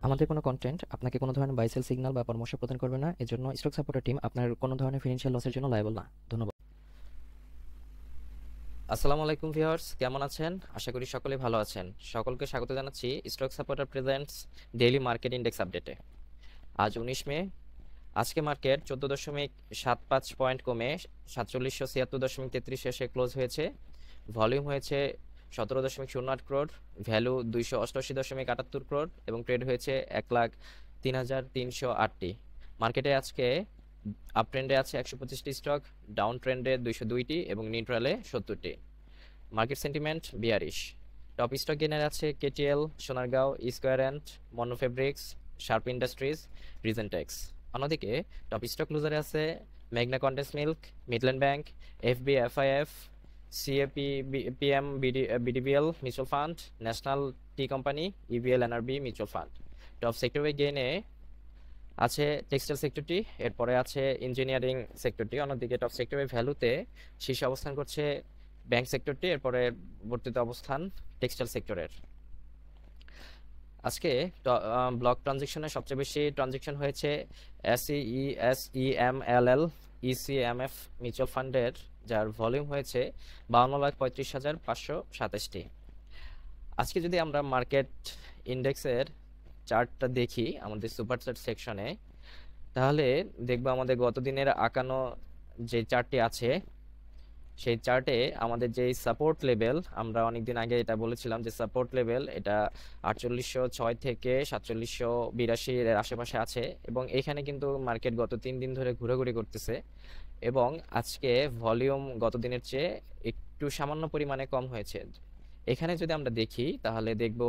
আমাদের কোনো কন্টেন্ট আপনাকে কোনো ধরনের বাই সেল সিগন্যাল বা পরামর্শ প্রদান করবে না। এজন্য স্টক সাপোর্টার টিম আপনার কোনো ধরনের ফিনান্সিয়াল লসের জন্য লায়াবল না। ধন্যবাদ। আসসালামু আলাইকুম ভিউয়ার্স, কেমন আছেন? আশা করি সকলে ভালো আছেন। সকলকে স্বাগত জানাচ্ছি stock supporter presents daily market index আপডেটে। আজ 19 মে। আজকে মার্কেট 14.75 পয়েন্ট কমে 4776.33 এসে ক্লোজ হয়েছে। ভলিউম হয়েছে 17.08 ক্রোড, ভ্যালু 288.78 ক্রোড এবং ট্রেড হয়েছে 1,03,308টি। মার্কেটে আজকে আপ ট্রেন্ডে আছে 125টি স্টক, ডাউন ট্রেন্ডে 202টি এবং নিউট্রালে 70টি। Market sentiment bearish. Top stock gainer আছে KTL, Sonargaon, Square and, Mono Fabrics, Sharp Industries, Regentex. অন্যদিকে টপ স্টক লুজারে আছে মেঘনা condense milk, Midland Bank, FB FIF, CAP, PM BDBL mutual fund, National Tea Company, EBL NRB mutual fund. Top সেক্টরে গেইনে আছে textile সেক্টরটি, এরপরে আছে ইঞ্জিনিয়ারিং সেক্টরটি। অন্যদিকে টপ সেক্টরের ভ্যালুতে শীর্ষে অবস্থান করছে ব্যাংক সেক্টরটি, এরপরে বর্তিত অবস্থান টেক্সটাইল সেক্টরের। আজকে ব্লক ট্রানজেকশনে সবচেয়ে বেশি ট্রানজেকশন হয়েছে SEMLL ECMF মিউচুয়াল ফান্ডের, যার ভলিউম হয়েছে 52,35,527টি। আজকে যদি আমরা মার্কেট ইন্ডেক্সের চার্টটা দেখি আমাদের সুপার চার্ট সেকশনে, তাহলে দেখবো আমাদের গত দিনের আঁকানো যে চার্টটি আছে সেই চার্টে আমাদের যে সাপোর্ট লেভেল, আমরা অনেকদিন আগে এটা বলেছিলাম যে সাপোর্ট লেভেল এটা 4806 থেকে 4782 এর আশেপাশে আছে এবং এখানে কিন্তু মার্কেট গত 3 দিন ধরে ঘোরাঘুরি করতেছে এবং আজকে ভলিউম গত দিনের চেয়ে একটু সামান্য পরিমাণে কম হয়েছে। এখানে যদি আমরা দেখি তাহলে দেখব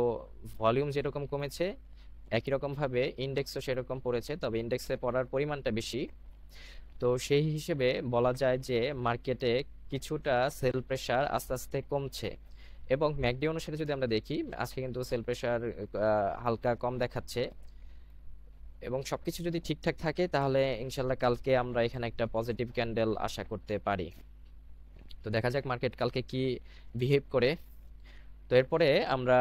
ভলিউম যেরকম কমেছে একই রকমভাবে ইন্ডেক্সও সেরকম পড়েছে, তবে ইন্ডেক্সে পড়ার পরিমাণটা বেশি। তো সেই হিসেবে বলা যায় যে মার্কেটে কিছুটা সেল প্রেশার আস্তে আস্তে কমছে এবং ম্যাকডি অনুসারে যদি আমরা দেখি আজকে কিন্তু সেল প্রেশার হালকা কম দেখাচ্ছে এবং সবকিছু যদি ঠিকঠাক থাকে তাহলে ইনশাল্লাহ কালকে আমরা এখানে একটা পজিটিভ ক্যান্ডেল আশা করতে পারি। তো দেখা যাক মার্কেট কালকে কি বিহেভ করে। তো এরপরে আমরা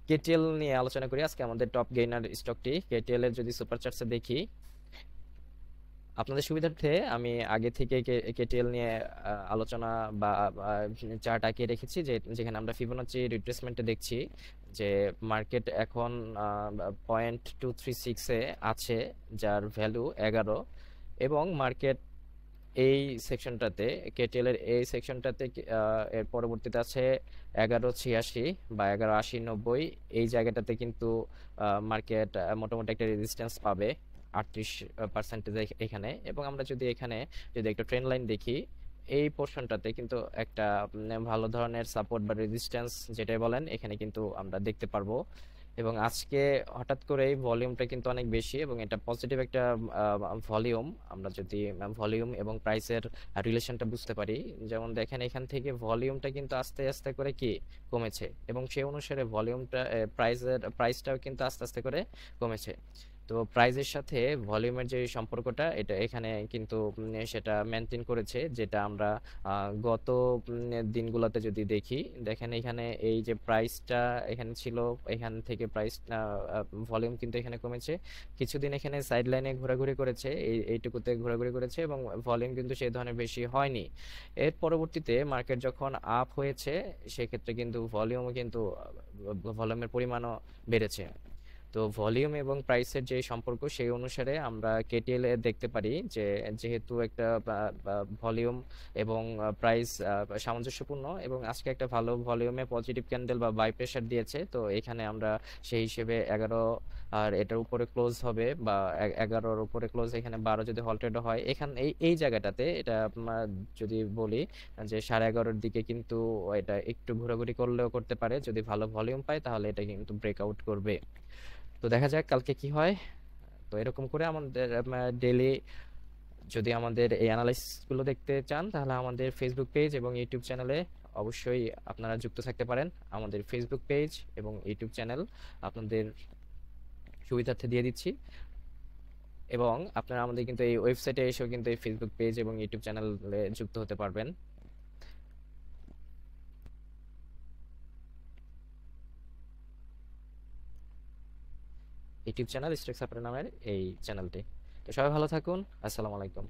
কেটিএল নিয়ে আলোচনা করি। আজকে আমাদের টপ গেইনার স্টকটি কেটিএল এর যদি সুপার চার্টসে দেখি, আপনাদের সুবিধার্থে আমি আগে থেকে কেটিএল নিয়ে আলোচনা বা চার্ট আঁকিয়ে রেখেছি, যেখানে আমরা ফিবোনাচি রিট্রেসমেন্টে দেখছি যে মার্কেট এখন 0.236 আছে, যার ভ্যালু 11 এবং মার্কেট এই সেকশনটাতে কেটিএল এর এই সেকশনটাতে এর পরবর্তীতে আছে 1186 বা 1180-90। এই জায়গাটাতে কিন্তু মার্কেট মোটামুটি একটা রেজিস্ট্যান্স পাবে 38% এখানে। এবং আমরা যদি এখানে একটা ট্রেন্ড লাইন দেখি, এই পোর্শনটাতে কিন্তু একটা ভালো ধরনের সাপোর্ট বা রেজিস্ট্যান্স যেটাই বলেন এখানে কিন্তু আমরা দেখতে পারবো। এবং আজকে হঠাৎ করেই ভলিউমটা কিন্তু অনেক বেশি এবং এটা পজিটিভ একটা ভলিউম। আমরা যদি ভলিউম এবং প্রাইসের রিলেশনটা বুঝতে পারি, যেমন দেখেন এখান থেকে ভলিউমটা কিন্তু আস্তে আস্তে করে কি কমেছে এবং সেই অনুসারে ভলিউমটা প্রাইসটাও কিন্তু আস্তে আস্তে করে কমেছে। তো প্রাইজের সাথে ভলিউমের যে সম্পর্কটা এটা এখানে কিন্তু সেটা মেনটেন করেছে, যেটা আমরা গত দিনগুলোতে যদি দেখি, দেখেন এখানে এই যে প্রাইসটা এখানে ছিল, এখান থেকে প্রাইস ভলিউম কিন্তু এখানে কমেছে। কিছুদিন এখানে সাইড লাইনে ঘোরাঘুরি করেছে, এইটুকুতে ঘোরাঘুরি করেছে এবং ভলিউম কিন্তু সেই ধরনের বেশি হয়নি। এর পরবর্তীতে মার্কেট যখন আপ হয়েছে সেক্ষেত্রে কিন্তু ভলিউমের পরিমাণও বেড়েছে। তো ভলিউম এবং প্রাইসের যে সম্পর্ক সেই অনুসারে আমরা কেটিএল এ দেখতে পারি যে যেহেতু একটা ভলিউম এবং প্রাইস সামঞ্জস্যপূর্ণ এবং আজকে একটা ভালো ভলিউমে পজিটিভ ক্যান্ডেল বা বাই প্রেশার দিয়েছে, তো এখানে আমরা সেই হিসেবে 11 আর এটার উপরে ক্লোজ হবে বা 11-র উপরে ক্লোজ, এখানে 12 যদি হল্টেড হয় এখানে এই জায়গাটাতে এটা যদি বলি যে 11:30-র দিকে কিন্তু এটা একটু ঘোরাঘুরি করলেও করতে পারে। যদি ভালো ভলিউম পায় তাহলে এটা কিন্তু ব্রেকআউট করবে। তো দেখা যাক কালকে কি হয়। তো এরকম করে আমাদের ডেইলি যদি আমাদের এই অ্যানালাইসিসগুলো দেখতে চান তাহলে আমাদের ফেসবুক পেজ এবং ইউটিউব চ্যানেলে অবশ্যই আপনারা যুক্ত থাকতে পারেন। আমাদের ফেসবুক পেজ এবং ইউটিউব চ্যানেল আপনাদের সুবিধার্থে দিয়ে দিচ্ছি এবং আপনারা আমাদের কিন্তু এই ওয়েবসাইটে এসেও কিন্তু এই ফেসবুক পেজ এবং ইউটিউব চ্যানেলে যুক্ত হতে পারবেন। ইউটিউব চ্যানেল স্টক সাপোর্ট নামের এই চ্যানেলটি। তো সবাই ভালো থাকুন। আসসালামু আলাইকুম।